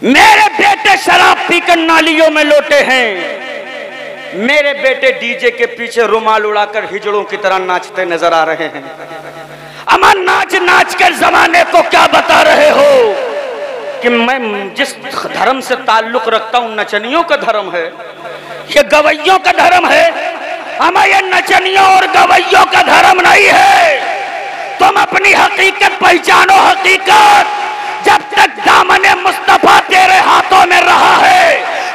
मेरे बेटे शराब पीकर नालियों में लोटे हैं, मेरे बेटे डीजे के पीछे रुमाल उड़ाकर हिजड़ों की तरह नाचते नजर आ रहे हैं। अमन नाच नाच कर जमाने को क्या बता रहे हो कि मैं जिस धर्म से ताल्लुक रखता हूं नचनियों का धर्म है, ये गवैयों का धर्म है। हमें ये नचनियों और गवैयों का धर्म नहीं है। तुम अपनी हकीकत पहचानो। हकीकत जब तक दामने मुस्तफा तेरे हाथों में रहा है,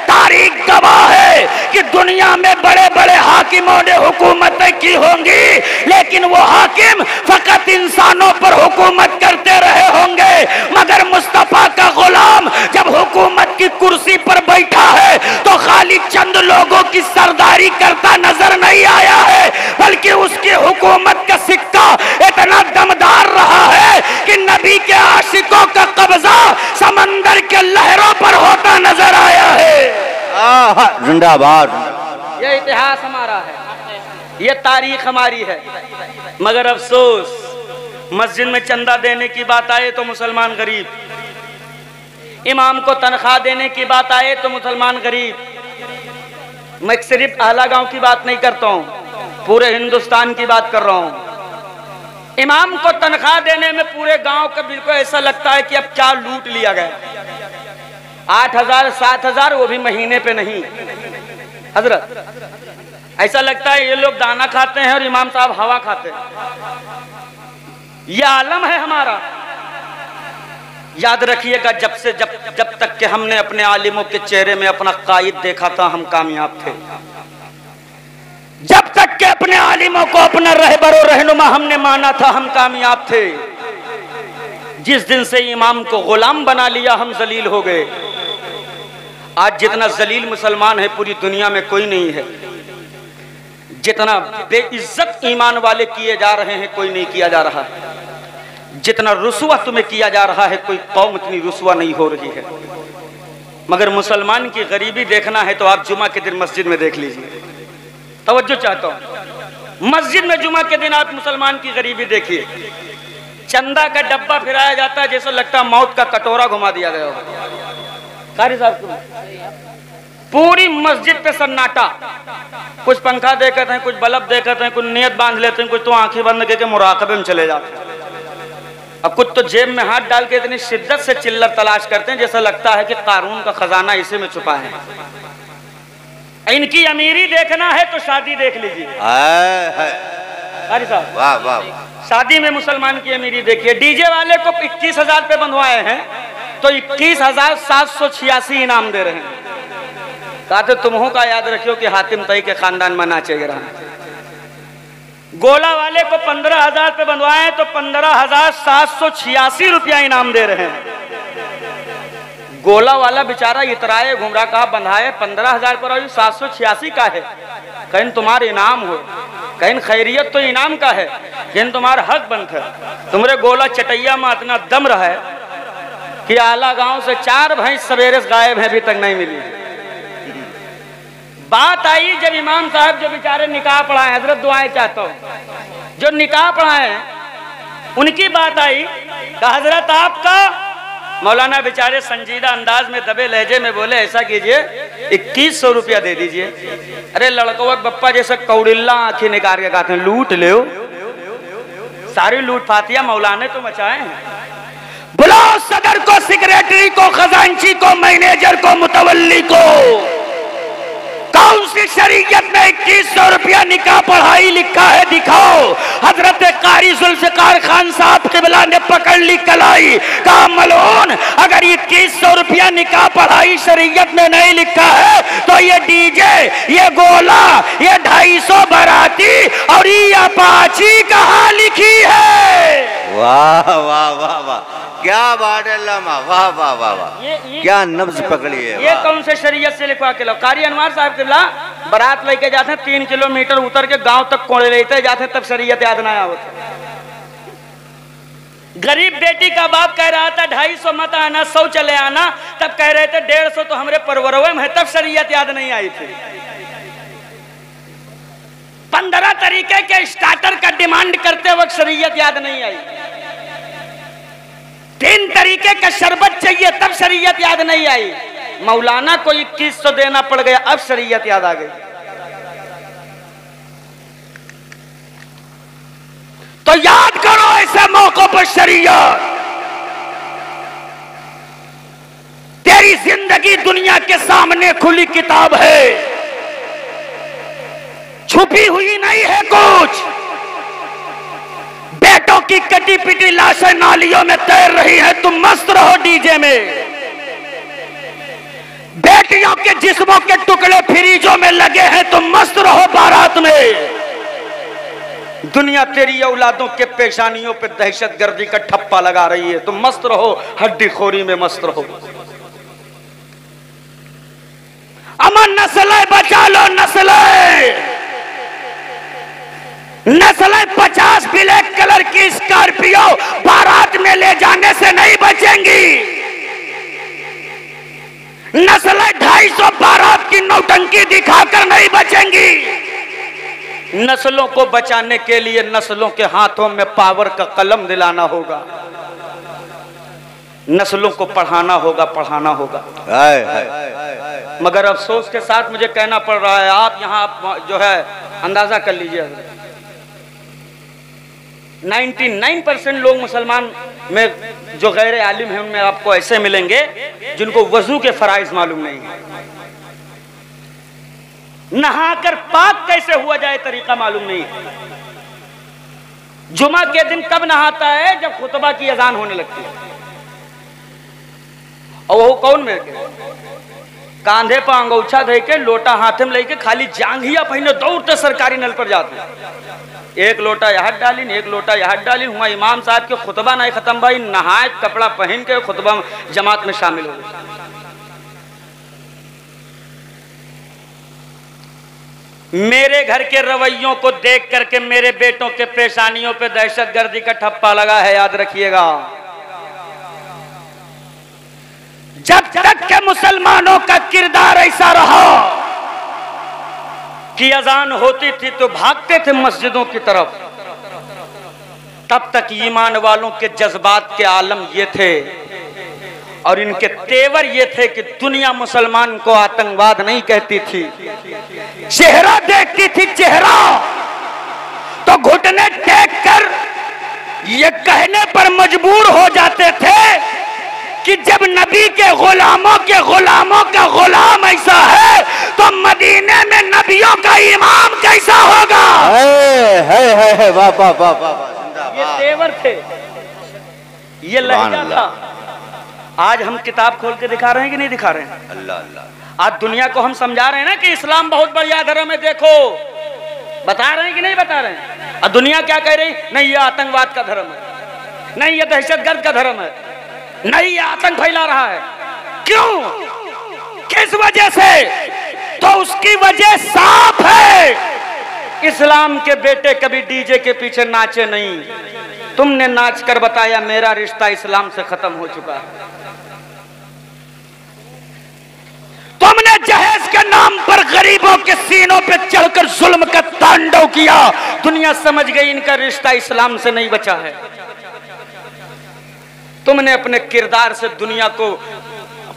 तारीख गवाह है कि दुनिया में बड़े बड़े हाकिमों ने हुकूमतें की होंगी, लेकिन वो हाकिम फकत इंसानों पर हुकूमत करते रहे होंगे। मगर मुस्तफा का गुलाम जब हुकूमत की कुर्सी पर बैठा है तो खाली चंद लोगों की सरदारी करता नजर नहीं आया है, बल्कि उसकी हुकूमत का सिक्का इतना दमदार रहा है कि नबी के आशिकों का कब्जा समंदर के लहरों पर होता नजर आया है। जिंदाबाद। ये इतिहास हमारा है, ये तारीख हमारी है। मगर अफसोस, मस्जिद में चंदा देने की बात आए तो मुसलमान गरीब, इमाम को तनख्वाह देने की बात आए तो मुसलमान गरीब। मैं सिर्फ आला गांव की बात नहीं करता हूं, पूरे हिंदुस्तान की बात कर रहा हूं। इमाम को तनख्वाह देने में पूरे गांव का बिल्कुल ऐसा लगता है कि अब क्या लूट लिया गया। 8,000 7,000, वो भी महीने पे नहीं हजरत। ऐसा लगता है ये लोग दाना खाते हैं और इमाम साहब हवा खाते हैं। ये आलम है हमारा। याद रखिएगा, जब तक कि हमने अपने आलिमों के चेहरे में अपना कायद देखा था, हम कामयाब थे। जब तक कि अपने आलिमों को अपना रहबरो रहनुमा हमने माना था, हम कामयाब थे। जिस दिन से इमाम को गुलाम बना लिया, हम जलील हो गए। आज जितना जलील मुसलमान है पूरी दुनिया में कोई नहीं है। जितना बेइज्जत ईमान वाले किए जा रहे हैं, कोई नहीं किया जा रहा है। जितना रुसवा तुम्हें किया जा रहा है, कोई कौम इतनी रुसवा नहीं हो रही है। मगर मुसलमान की गरीबी देखना है तो आप जुमा के दिन मस्जिद में देख लीजिए। तवज्जो चाहता हूं, मस्जिद में जुमा के दिन आप मुसलमान की गरीबी देखिए। चंदा का डब्बा फिराया जाता है, जैसा लगता है मौत का कटोरा घुमा दिया गया हो। कारी साहब, पूरी मस्जिद पे सन्नाटा। कुछ पंखा देखते हैं, कुछ बल्ब देखते हैं, कुछ नियत बांध लेते हैं, कुछ तो आंखें बंद करके मुराकबे में चले जाते हैं। अब कुछ तो जेब में हाथ डाल के इतनी शिद्दत से चिल्लर तलाश करते हैं जैसा लगता है कि कारून का खजाना इसी में छुपा है। इनकी अमीरी देखना है तो शादी देख लीजिए। कारी साहब, वाह वाह। शादी में मुसलमान की अमीरी देखिए। डीजे वाले को 21,000 पे बंधवाए हैं तो 21,786 इनाम दे रहे हैं। कहते तुम्हों का याद रखियो कि हातिम तई के खानदान में ना चाहिए रहा। गोला वाले को 15,000 पे बंधवाए हैं तो 15,786 रुपया इनाम दे रहे हैं। गोला वाला बेचारा इतराए घूम रहा, कहा बंधाए 15,000 पर और 786 का है। कहीं तुम्हारा इनाम हो, कहीं खैरियत तो इनाम का है, कहीं तुम्हारा हक बनता है। तुम्हारे गोला चटैया में इतना दम रहा है कि आला गांव से 4 भैंस सवेरे से गायब है, अभी तक नहीं मिली। बात आई जब इमाम साहब जो बेचारे निकाह पढ़ाए, हजरत दुआएं चाहता हूं, जो निकाह पढ़ाए उनकी बात आई। कहा हजरत आपका मौलाना बेचारे संजीदा अंदाज में दबे लहजे में बोले ऐसा कीजिए 2100 रुपया दे दीजिए। अरे लड़कों बप्पा जैसे कौड़िल्ला आंखें निकाल के कहते हैं लूट ले। सारी लूट फातिया मौलाने तो मचाए हैं। बुलाओ सदर को, सेक्रेटरी को, खजांची को, मैनेजर को, मुतवल्ली को। कौन सी शरीयत में 2100 रुपया निकाह पढ़ाई लिखा है दिखाओ। हजरत कारी जुल्फिकार खान साहब क़िबला ने पकड़ ली कलाई, कहा मलून अगर 2100 रुपया निकाह पढ़ाई शरीयत में नहीं लिखा है तो ये डीजे, ये गोला, ये 250 बाराती और ये अपाची कहाँ लिखी है। वाह वाह वाह वाह, क्या बात है लम्हा, वाह वाह वाह वाह, क्या नब्ज पकड़ी है। ये कौन से शरीयत से लिखवा के लो। कारी अनवार साहब किबला बारात लेके जाते हैं 3 किलोमीटर उतर के गांव तक कोड़े लेते जाते, तब शरीयत याद ना आवत। गरीब बेटी का बाप कह रहा था 250 मत आना, 100 चले आना, तब कह रहे थे 150 तो हमारे परवरवे में है, तब शरीयत याद नहीं आई थी। 15 तरीके के स्टार्टर का डिमांड करते वक्त शरीयत याद नहीं आई। तीन तरीके का शरबत चाहिए तब शरीयत याद नहीं आई। मौलाना को 2100 देना पड़ गया, अब शरीयत याद आ गई। तो याद करो ऐसे मौकों पर शरीयत। तेरी जिंदगी दुनिया के सामने खुली किताब है, छुपी हुई नहीं है कुछ। बेटों की कटी पिटी लाशें नालियों में तैर रही है, तुम मस्त रहो डीजे में। बेटियों के जिस्मों के टुकड़े फ्रीजों में लगे हैं, तुम मस्त रहो बारात में। दुनिया तेरी औलादों के पेशानियों पे दहशतगर्दी का ठप्पा लगा रही है, तुम मस्त रहो हड्डी खोरी में मस्त रहो। अमन नस्लें बचा लो, नस्लें 50 ब्लैक कलर की स्कॉर्पियो बारात में ले जाने से नहीं बचेंगी। नस्लें 250 बारात की नौटंकी दिखाकर नहीं बचेंगी। नस्लों को बचाने के लिए नस्लों के हाथों में पावर का कलम दिलाना होगा, नस्लों को पढ़ाना होगा, पढ़ाना होगा। मगर अफसोस के साथ मुझे कहना पड़ रहा है, आप यहाँ जो है अंदाजा कर लीजिए, 99% लोग मुसलमान में जो गैर आलिम हैं उनमें आपको ऐसे मिलेंगे जिनको वजू के फराइज मालूम नहीं है, नहाकर पाक कैसे हुआ जाए तरीका मालूम नहीं है, जुमा के दिन कब नहाता है जब खुतबा की अजान होने लगती है। और वो कौन मेरे के कांधे पर अंगूछा दे के लोटा हाथ में लेके खाली जांघिया पहने दौड़ते सरकारी नल पर जाते, एक लोटा यहाँ डाली, एक लोटा यहाँ डाली। हुआ इमाम साहब के खुतबा नहीं खत्म भाई, नहाए कपड़ा पहन के खुतबा जमात में शामिल हो गए। मेरे घर के रवैयों को देख करके मेरे बेटों के पेशानियों पे दहशतगर्दी का ठप्पा लगा है, याद रखिएगा। जब तक के मुसलमानों का किरदार ऐसा रहा कि अजान होती थी तो भागते थे मस्जिदों की तरफ, तब तक ईमान वालों के जज्बात के आलम ये थे और इनके तेवर ये थे कि दुनिया मुसलमान को आतंकवाद नहीं कहती थी, चेहरा देखती थी, चेहरा तो घुटने टेक कर ये कहने पर मजबूर हो जाते थे कि जब नबी के गुलामों का गुलाम ऐसा है तो मदीने में नबियों का इमाम कैसा होगा। है वाह वाह वाह वाह, ये तेवर थे, ये लहजा था। आज हम किताब खोल के दिखा रहे हैं कि नहीं दिखा रहे हैं? अल्लाह अल्लाह। आज दुनिया को हम समझा रहे हैं ना कि इस्लाम बहुत बढ़िया धर्म है, देखो, बता रहे हैं कि नहीं बता रहे हैं? और दुनिया क्या कह रही? नहीं ये आतंकवाद का धर्म है, नहीं ये दहशतगर्द का धर्म है, नहीं ये आतंक फैला रहा है। क्यों, किस वजह से? तो उसकी वजह साफ है, इस्लाम के बेटे कभी डीजे के पीछे नाचे नहीं। तुमने नाच कर बताया मेरा रिश्ता इस्लाम से खत्म हो चुका है। तुमने जहेज के नाम पर गरीबों के सीनों पे चढ़कर जुल्म का तांडव किया, दुनिया समझ गई इनका रिश्ता इस्लाम से नहीं बचा है। तुमने अपने किरदार से दुनिया को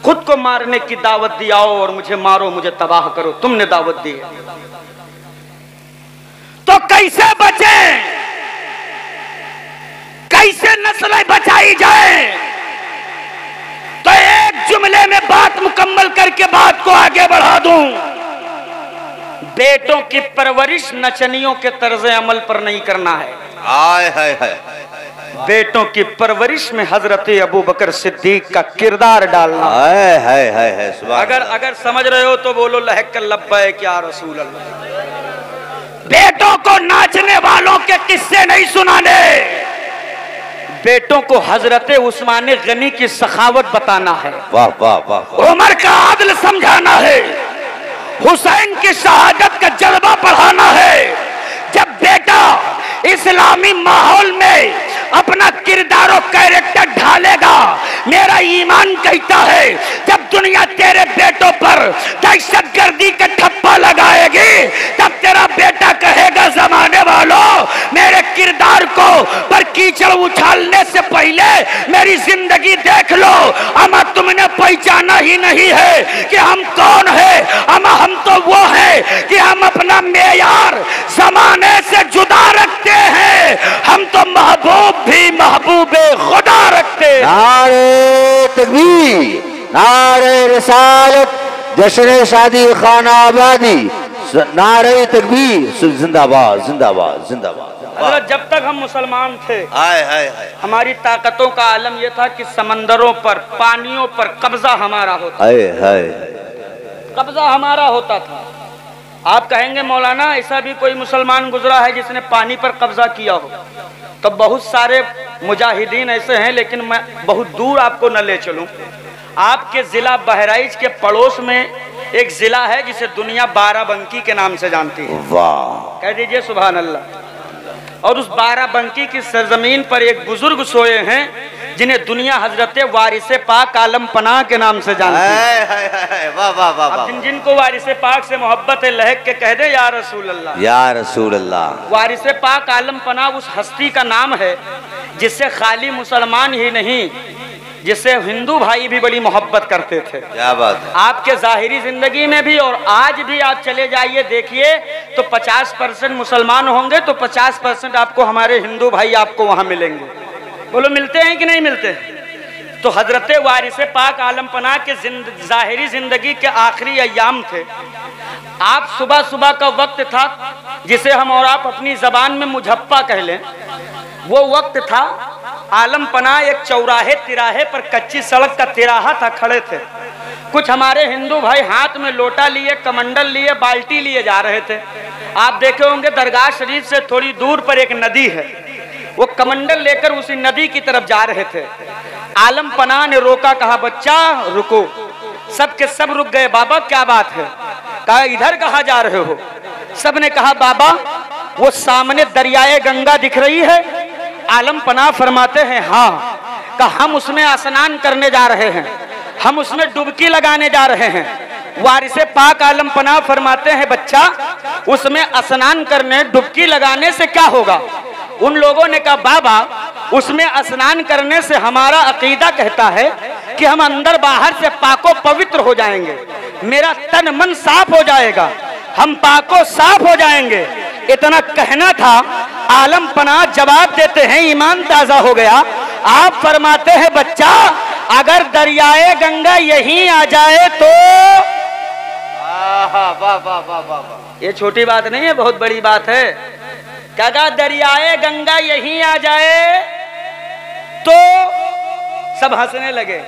खुद को मारने की दावत दी, आओ और मुझे मारो, मुझे तबाह करो, तुमने दावत दी है। तो कैसे बचे, कैसे नस्लें बचाई जाए? तो एक जुमले में बात मुकम्मल करके बात को आगे बढ़ा दूं। बेटों की परवरिश नचनियों के तर्ज अमल पर नहीं करना है। आय हाय हाय। बेटों की परवरिश में हजरत अबू बकर सिद्दीक का किरदार डालना। हाय हाय हाय हाय, सुभान अल्लाह। अगर समझ रहे हो तो बोलो लहक लब्बैक या रसूल अल्लाह। बेटों को नाचने वालों के किस्से नहीं सुनाने, बेटों को हजरत उस्मान गनी की सखावत बताना है, वाह वाह वाह, उमर का आदल समझाना है, हुसैन की शहादत का जज्बा पढ़ाना है। जब बेटा इस्लामी माहौल में अपना किरदार और कैरेक्टर ढालेगा, मेरा ईमान कहता है जब दुनिया तेरे बेटों पर दहशतगर्दी का ठप्पा लगाएगी तब तेरा बेटा कहेगा जमाने वालों मेरे किरदार को पर कीचड़ उछालने से पहले मेरी जिंदगी देख लो। अमा तुमने पहचाना ही नहीं है कि हम कौन है। अमा हम तो वो है कि हम अपना मेयार जमाने से जुदा रखते हैं। हम तो महबूब भी महबूबे खुदा रखते हैं। नारे तकबीर, नारे रिसालत, जश्न शादी खाना आबादी, नारे तकबीर, जिंदाबाद जिंदाबाद जिंदाबाद। हज़रत जब तक हम मुसलमान थे हाय हाय हाय, हमारी ताकतों का आलम यह था कि समंदरों पर, पानियों पर कब्जा हमारा होता, हाय हाय, कब्जा हमारा होता था। आप कहेंगे मौलाना ऐसा भी कोई मुसलमान गुजरा है जिसने पानी पर कब्जा किया हो? तो बहुत सारे मुजाहिदीन ऐसे हैं, लेकिन मैं बहुत दूर आपको न ले चलूं। आपके जिला बहराइच के पड़ोस में एक जिला है जिसे दुनिया बाराबंकी के नाम से जानती है। वाह, कह दीजिए सुभान अल्लाह। और उस बाराबंकी की सरजमीन पर एक बुजुर्ग सोए हैं जिन्हें दुनिया हजरत वारिसे पाक आलम पनाह के नाम से जानती है। हाय हाय हाय, वाह वाह वाह अब वाह। जिनको वारिसे पाक से मोहब्बत है लहक के कह दे या रसूल अल्लाह। या रसूल अल्लाह। वारिसे पाक आलम पनाह उस हस्ती का नाम है जिससे खाली मुसलमान ही नहीं, जिससे हिंदू भाई भी बड़ी मोहब्बत करते थे। क्या बात है। आपके जाहिरी जिंदगी में भी और आज भी आप चले जाइए देखिए तो 50% मुसलमान होंगे तो 50% आपको हमारे हिंदू भाई आपको वहां मिलेंगे। बोलो मिलते हैं कि नहीं मिलते? तो हजरत वारिसे पाक आलम पनाह के जाहिरी जिंदगी के आखिरी अय्याम थे। आप सुबह सुबह का वक्त था जिसे हम और आप अपनी जबान में मुझप्पा कह लें। वो वक्त था आलम पनाह एक चौराहे तिराहे पर कच्ची सड़क का तिराहा था, खड़े थे। कुछ हमारे हिंदू भाई हाथ में लोटा लिए, कमंडल लिए, बाल्टी लिए जा रहे थे। आप देखे होंगे दरगाह शरीफ से थोड़ी दूर पर एक नदी है, वो कमंडल लेकर उसी नदी की तरफ जा रहे थे। आलम पनाह ने रोका, कहा बच्चा रुको। सब के सब रुक गए। बाबा क्या बात है? कहा इधर कहाँ जा रहे हो? सब ने कहा बाबा वो सामने दरियाए गंगा दिख रही है। आलम पनाह फरमाते हैं हाँ। कहा हम उसमें स्नान करने जा रहे हैं, हम उसमें डुबकी लगाने जा रहे हैं। वारिसे पाक आलम पनाह फरमाते हैं बच्चा उसमें स्नान करने, डुबकी लगाने से क्या होगा? उन लोगों ने कहा बाबा उसमें स्नान करने से हमारा अकीदा कहता है कि हम अंदर बाहर से पाको पवित्र हो जाएंगे, मेरा तन मन साफ हो जाएगा, हम पाको साफ हो जाएंगे। इतना कहना था। आलम पनाह जवाब देते हैं, ईमान ताजा हो गया। आप फरमाते हैं बच्चा अगर दरियाए गंगा यहीं आ जाए तो। वाह वाह वाह वाह वाह। ये छोटी बात नहीं है, बहुत बड़ी बात है। क्या दरियाए गंगा यहीं आ जाए तो सब हंसने लगे।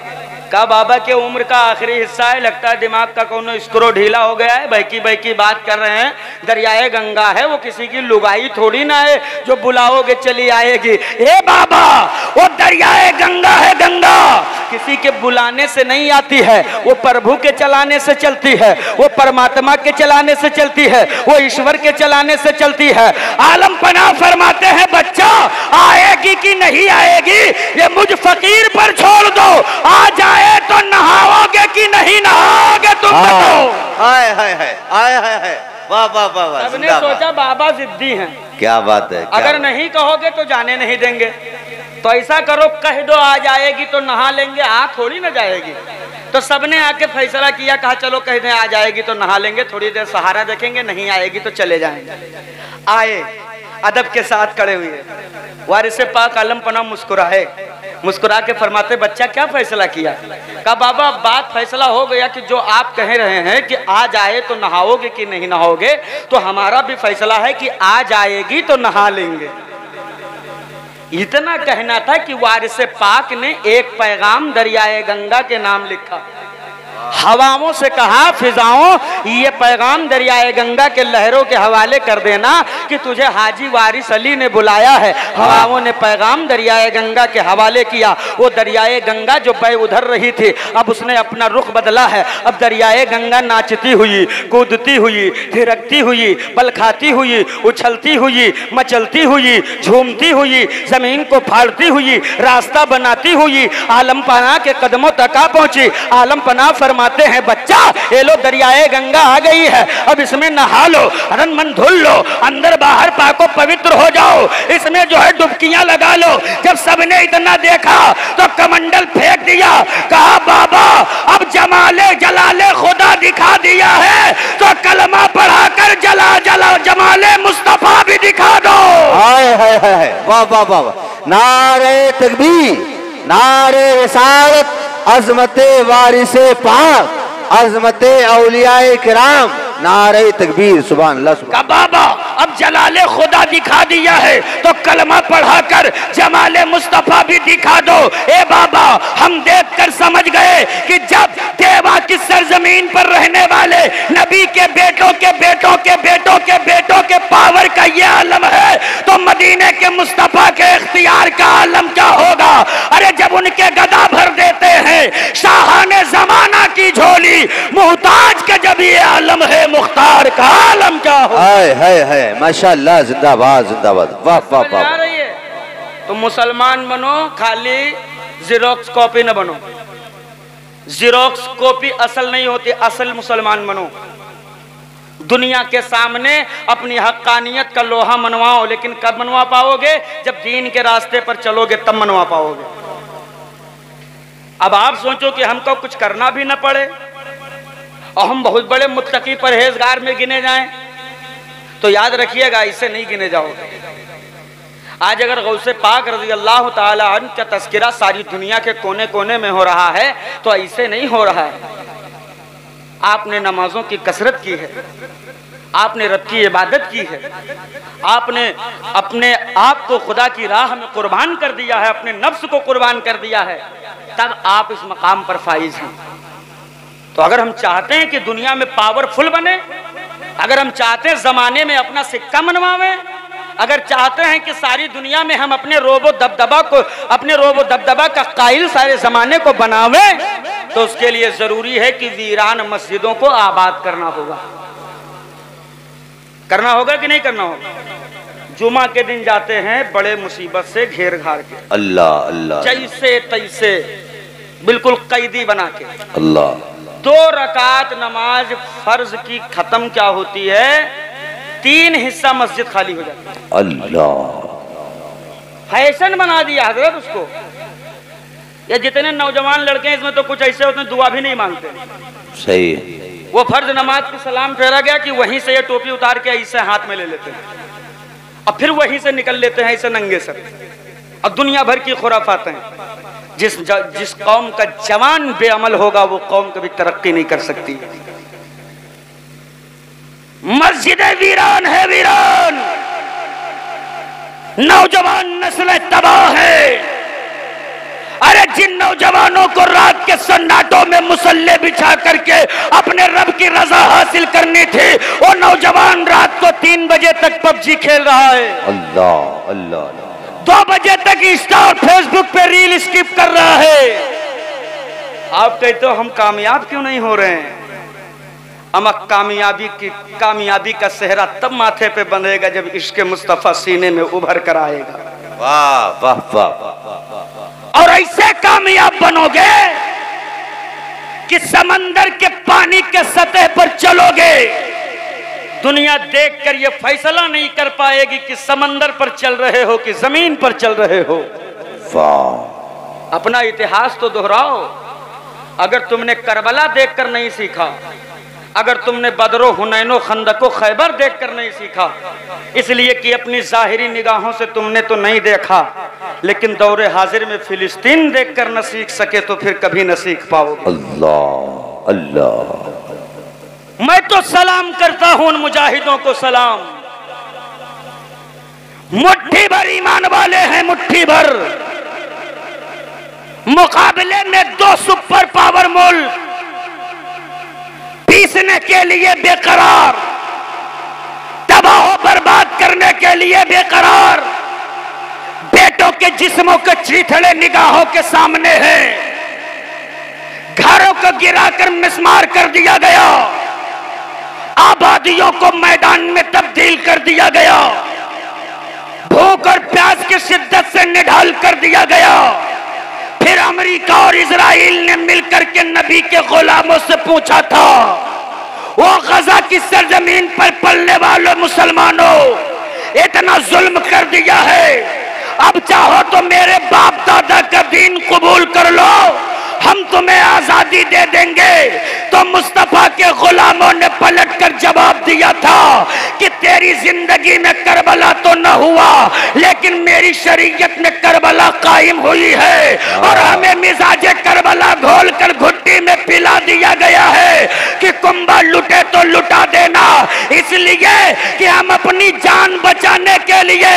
कहा बाबा के उम्र का आखिरी हिस्सा है, लगता है दिमाग का कोनो स्क्रू ढीला हो गया है, बहकी बहकी बात कर रहे हैं। दरियाए गंगा है, वो किसी की लुगाई थोड़ी ना है जो बुलाओगे चली आएगी। ए बाबा वो दरियाए गंगा है, गंगा किसी के बुलाने से नहीं आती है, वो प्रभु के चलाने से चलती है, वो परमात्मा के चलाने से चलती है, वो ईश्वर के चलाने से चलती है। आलम पनाह फरमाते हैं बच्चा आएगी कि नहीं आएगी ये मुझ फकीर पर छोड़ दो, आ जाए तो नहाओगे कि नहीं नहाओगे तुम बताओ। हाय हाय हाय हाय हाय हाय, वाह वाह वाह वाह। सबने सोचा बाबा जिद्दी हैं, क्या बात है। अगर नहीं कहोगे तो जाने नहीं देंगे। तो ऐसा करो कह दो आ जाएगी तो नहा लेंगे, आ थोड़ी ना जाएगी। तो सबने आके फैसला किया, कहा चलो कह दें आ जाएगी तो नहा लेंगे, थोड़ी देर सहारा देखेंगे, नहीं आएगी तो चले जाएंगे। आए अदब के साथ खड़े हुए। वारिसे पाक आलम पनाह मुस्कुराए, मुस्कुरा के फरमाते बच्चा क्या फैसला किया? कहा बाबा बात फैसला हो गया कि जो आप कह रहे हैं कि आ जाए तो नहाओगे कि नहीं नहाओगे, तो हमारा भी फैसला है कि आ जाएगी तो नहा लेंगे। इतना कहना था कि वारिसे पाक ने एक पैगाम दरियाए गंगा के नाम लिखा। हवाओं से कहा फिजाओं ये पैगाम दरियाए गंगा के लहरों के हवाले कर देना कि तुझे हाजी वारिस अली ने बुलाया है। हवाओं ने पैगाम दरियाए गंगा के हवाले किया। वो दरियाए गंगा जो बह उधर रही थी अब उसने अपना रुख बदला है। अब दरियाए गंगा नाचती हुई, कूदती हुई, थिरकती हुई, पल खाती हुई, उछलती हुई, मचलती हुई, झूमती हुई, जमीन को फाड़ती हुई, रास्ता बनाती हुई आलम पनाह के कदमों तक आ पहुंची। आलम पनाह फरमाते हैं बच्चा ये लो दरियाए गंगा आ गई है, अब इसमें नहा लो, रन मन धुल लो, अंदर बाहर पाको पवित्र हो जाओ, इसमें जो है डुबकियां लगा लो। जब सबने इतना देखा तो कमंडल फेंक दिया, कहा बाबा अब जमाले जलाले खुदा दिखा दिया है तो कलमा पढ़ाकर जमाले मुस्तफा भी दिखा दो। हाय हाय हाय, वाह वाह वाह, नारे तकबीर, नारे रिसालत, अज़मते वारिसे पाक, अज़मते औलियाए किराम, नारे तकबीर, सुभान अल्लाह। का बाबा अब जलाले खुदा दिखा दिया है तो कलमा पढ़ाकर जमाले मुस्तफा भी दिखा दो। ए बाबा हम देखकर समझ गए कि जब देवा की सरजमीन पर रहने वाले नबी के बेटों के बेटों के बेटों के बेटों के पावर का ये आलम है तो मदीने के मुस्तफा के इख्तियार का आलम क्या होगा। अरे जब उनके गदा भर देते हैं शाहाने जमाना की झोली, मुहताज का जब ये आलम है मुख्तार का आलम क्या हो। हाय हाय हाय, माशाअल्लाह, जिंदाबाद जिंदाबाद, वाह वाह वाह। तो मुसलमान बनो, खाली जीरोक्स कॉपी न बनो। जीरोक्स कॉपी असल नहीं होती, असल मुसलमान बनो। दुनिया के सामने अपनी हक्कानियत का लोहा मनवाओ, लेकिन कब मनवा पाओगे? जब दीन के रास्ते पर चलोगे तब मनवा पाओगे। अब आप सोचो कि हमको कुछ करना भी न पड़े और हम बहुत बड़े मुत्तकी परहेजगार में गिने जाएं, तो याद रखिएगा इससे नहीं गिने जाओगे। आज अगर गौसे पाक रज़ी अल्लाह ताला अन्हु का तज़किरा सारी दुनिया के कोने कोने में हो रहा है तो ऐसे नहीं हो रहा है। आपने नमाजों की कसरत की है, आपने रब की इबादत की है, आपने अपने आप को खुदा की राह में कुर्बान कर दिया है, अपने नफ्स को कुर्बान कर दिया है, तब आप इस मकाम पर फाइज हैं। तो अगर हम चाहते हैं कि दुनिया में पावरफुल बने, अगर हम चाहते हैं जमाने में अपना सिक्का मनवावें, अगर चाहते हैं कि सारी दुनिया में हम अपने रोबो दबदबा का कायल सारे जमाने को बनावें, तो उसके लिए जरूरी है कि वीरान मस्जिदों को आबाद करना होगा। करना होगा कि नहीं करना होगा? जुमा के दिन जाते हैं बड़े मुसीबत से घेर घार के, अल्लाह अल्लाह, जैसे तैसे बिल्कुल कैदी बना के। अल्लाह। 2 रकात नमाज फर्ज की खत्म क्या होती है, 3 हिस्सा मस्जिद खाली हो जाती है। अल्लाह, फैशन बना दिया हजरत उसको। ये जितने नौजवान लड़के हैं इसमें तो कुछ ऐसे होते हैं दुआ भी नहीं मांगते। सही है। वो फर्ज नमाज की सलाम फेरा गया कि वहीं से ये टोपी उतार के ऐसे हाथ में ले लेते हैं और फिर वहीं से निकल लेते हैं ऐसे नंगे सर। और दुनिया भर की खुराफात हैं। जिस कौम का जवान बेअमल होगा वो कौम कभी तरक्की नहीं कर सकती। मस्जिदें वीरान है, वीरान, नौजवान नस्लें तबाह है। अरे जिन नौजवानों को रात के सन्नाटों में मुसल्ले बिछा करके अपने रब की रजा हासिल करनी थी, वो नौजवान रात को 3 बजे तक पबजी खेल रहा है। अल्लाह अल्लाह, 2 बजे तक इंस्टा और फेसबुक पे रील स्किप कर रहा है। आप कहते हो हम कामयाब क्यों नहीं हो रहे हैं? हम कामयाबी का सेहरा तब माथे पे बंधेगा जब इश्क मुस्तफा सीने में उभर कर आएगा। वाह वाह वाह वाह। और ऐसे कामयाब बनोगे कि समंदर के पानी के सतह पर चलोगे, दुनिया देखकर ये फैसला नहीं कर पाएगी कि समंदर पर चल रहे हो कि जमीन पर चल रहे हो। वाह। अपना इतिहास तो दोहराओ। अगर तुमने करबला देखकर नहीं सीखा, अगर तुमने बदरो हुनैनो खंदको खैबर देखकर नहीं सीखा, इसलिए कि अपनी जाहिरी निगाहों से तुमने तो नहीं देखा, लेकिन दौरे हाजिर में फिलिस्तीन देखकर न सीख सके तो फिर कभी न सीख पाओगे। अल्लाह अल्लाह। मैं तो सलाम करता हूं उन मुजाहिदों को, सलाम। मुट्ठी भर ईमान वाले हैं, मुट्ठी भर। मुकाबले में 2 सुपर पावर मुल्क पीसने के लिए बेकरार, तबाह बर्बाद करने के लिए बेकरार, बेटों के जिस्मों के चीथड़े निगाहों के सामने हैं। घरों को गिराकर मिस्मार कर दिया गया, आबादियों को मैदान में तब्दील कर दिया गया, भूख और प्यास की शिद्दत से निढाल कर दिया गया, फिर अमेरिका और इजराइल ने मिलकर के नबी के गुलामों से पूछा था, वो गजा की सरजमीन पर पलने वालों मुसलमानों, इतना जुल्म कर दिया है, अब चाहो तो मेरे बाप दादा का दीन कबूल कर लो, हम तुम्हें आजादी दे देंगे। तो मुस्तफा के गुलामों ने पलटकर जवाब दिया था कि तेरी जिंदगी में करबला तो न हुआ, लेकिन मेरी शरीयत में करबला कायम हुई है और हमें मिजाजे करबला घोल कर घुट्टी में पिला दिया गया है कि कुंभा लुटे तो लुटा देना, इसलिए कि हम अपनी जान बचाने के लिए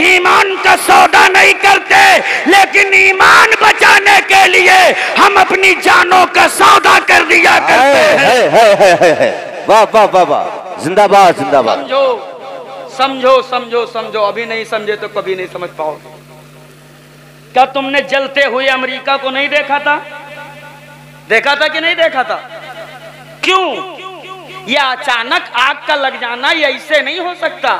ईमान का सौदा नहीं करते, लेकिन ईमान बचाने के लिए हम अपनी जानों का सौदा कर दिया करते हैं। वाह वाह वाह वाह, जिंदाबाद जिंदाबाद। समझो समझो समझो समझो, अभी नहीं समझे तो कभी नहीं समझ पाओगे। क्या तुमने जलते हुए अमेरिका को नहीं देखा था? देखा था कि नहीं देखा था? क्यों? यह अचानक आग का लग जाना ये ऐसे नहीं हो सकता।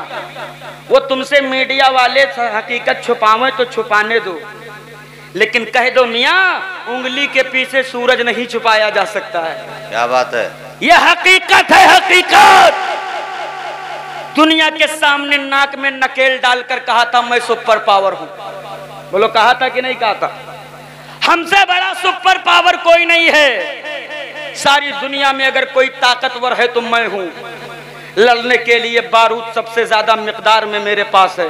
वो तुमसे मीडिया वाले हकीकत छुपावे तो छुपाने दो, लेकिन कह दो मियां उंगली के पीछे सूरज नहीं छुपाया जा सकता है। क्या बात है? यह हकीकत है, हकीकत। दुनिया के सामने नाक में नकेल डालकर कहा था मैं सुपर पावर हूं। बोलो कहा था कि नहीं कहा था? हमसे बड़ा सुपर पावर कोई नहीं है। सारी दुनिया में अगर कोई ताकतवर है तो मैं हूं। लड़ने के लिए बारूद सबसे ज्यादा मिकदार में मेरे पास है,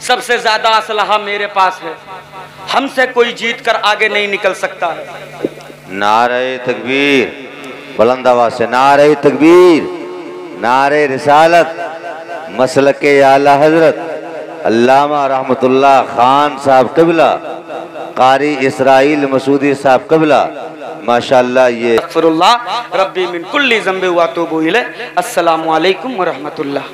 सबसे ज्यादा असलहा मेरे पास है। हमसे कोई जीत कर आगे नहीं निकल सकता है। नारे तकबीर, बुलंद आवाज से नारे तकबीर, नारे रिसालत, मसलके आला हजरत अल्लामा रहमतुल्लाह खान साहब कबिला, कारी इसराइल मसूदी साहब कबिला, माशाअल्लाह। ये अस्तगफिरुल्लाह रब्बी मिन कुल्ली ज़ंबि व अतूबु इलैह। अस्सलामु अलैकुम व रहमतुल्लाह।